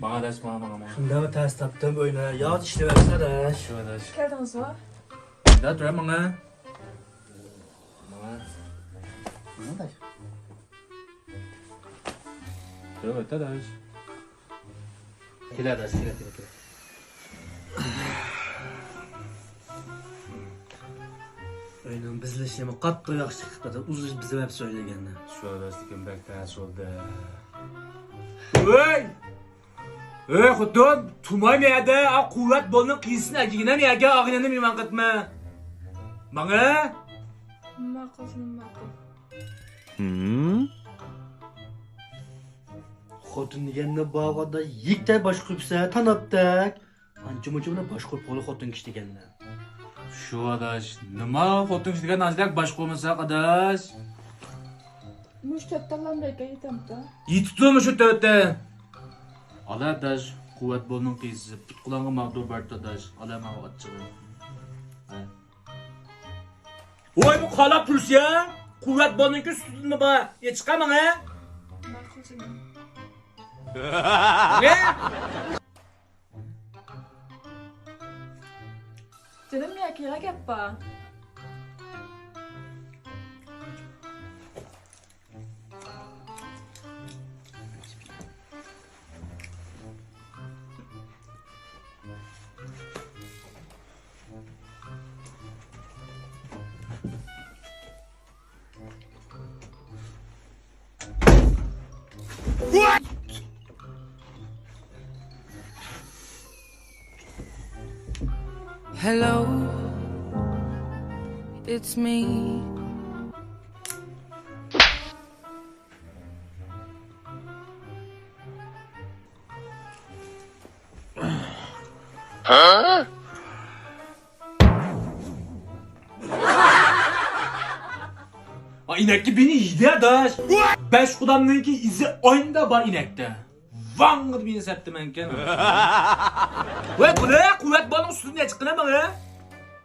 Bana ders bana. Şunda mı ters taptım böyle? Ya işte versene de. Şöyle ders. Geldiniz mi? Da dur bana. Ne da? Dur da ders. Kile ders, kile. Oyunun bizleşimi katlı yaxşı çıktı. Uzun bizim hep söylegenler. Şöyle derslikin bek ders oldu. Hey! Hey xudun, tumay meyade, a kuvvet bolunun kıyısına giyine meyage ağınanı meyman kıtma. Bana? Makul canım makul. Xotun deganni bağda yekte baş koyupsa tanaptak. Anca-munca baş koyup qo'li xotun kishi deganlar. Şu adaş, nima xotun kişigen azlak baş koymasak adaş? Müştettallan belki yetemdi. Yititimi şu töte. Ala adaş, kuvvet bolunun kıyısı, putkulanga mağdur bart adaş, ala mağa atçığı. Oy bu kala pürs ya! Kuvvet bolunun ki sütünü ba, ye çıkamam he? Makul canım. Ne? Canım ya kira yapma. Hello, it's me. Ha inekli beni yedi adaş. Beş kudamdaki izi aynı ba inekte. Vangır beni septim enken. Ve bu ne? Kuvvet balın üstünde çıkına bak ya.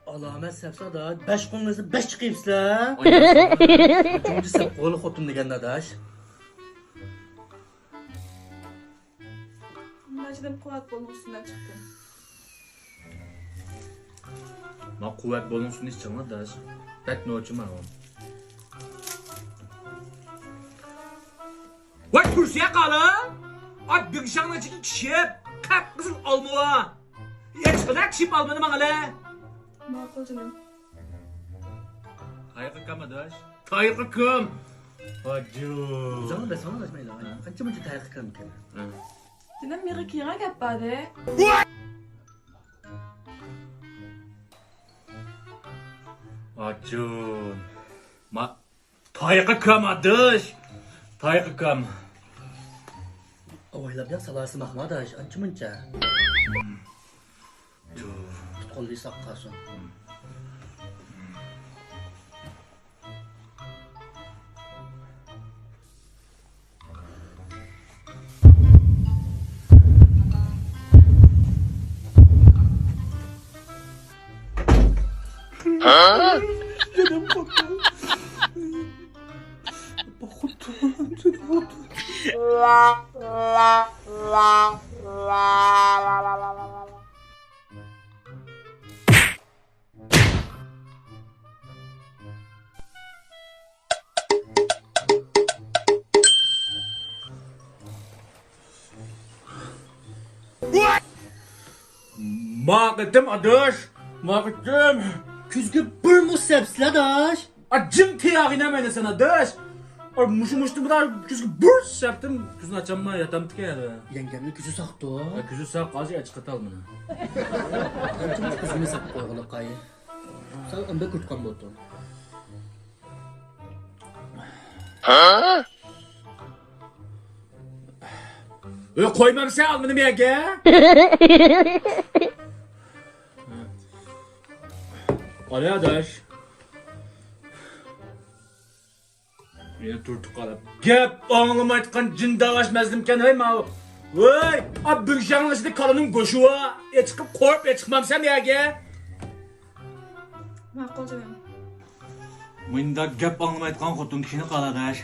Alamet sepsa da 5 qo'lingizni 5 chiqibsizlar. Uchinchi sep qo'li xotin deganda dash. Nacidim kuvvet bolun üstünden çıktım. Ma kuvvet balın üstünde çıkma adaş. Tek ne uçuma o. Vay kürsüye kala. At bir şanla çıkıp kişip. Kalk kızım almaya. Yetişkıda kişip almanı bana le. Makul canım. Tayıkı kam adaş. Tayıkı kam. Hacı. Uzanma be sana daşmayla. Qancha-muncha tariq qilgan ekan. Canım ya kira yapma de. Hacı. Ma tayıkı kam adaş. Tayıkı kam. Avaylab yoq salasi mahmadash, ancha-muncha. Qo'lli soqqasin. Canım bakın. Mağıdım adaş. Mağıdım. Kuzga bir muz sepsizlar dash. Acım tiyağına meyne sana adaş. Muştu bu da küzgü burs yaptım. Küzün açamma yatam tıkaydı. Yengemni kuzi soqdi. Küzü sağ qazi açık atal mını. Ancha-muncha qizimni soqib qo'yg'ili qayi. Sal unda kutgan bo'ldi. Koymam sen al bunu bir yege. Ali adaş. Yine turtuk kalıp. Gep ağlama etkan cindavaşmazdım hey ma. Vay! Abi bir şanlaştı kalının koşuğa. Çıkıp korp çıkmam sen yege. Makul canım. Mında gep ağlama etkan kotun kişini kal adaş.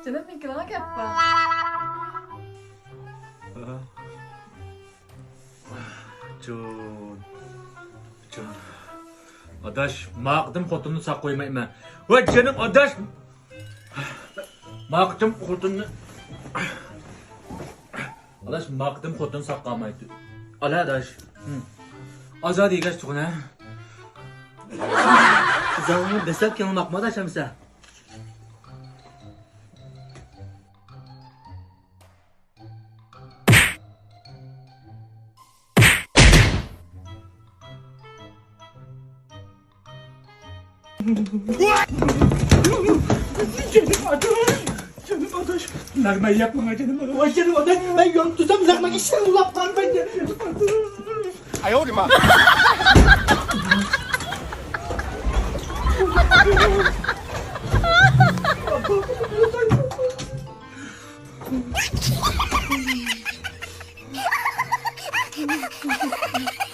Canım ya kira yapma. Can. Adaş, mağdım xotununu saq qoymayman. Voy canım adaş. Mağdım xotununu. Adaş, mağdım xotunu saq qalmaydı. Ala adaş. Azad yegaş tuğun ha. Zanını besep ki onu akmadı aşamısa. Canım adaş. Nagmayı yapma canım adaş. Vay canım adaş, ben yolum tutsam lakmak işten ulaptan ben de. 哎呦我的妈！ Thank you.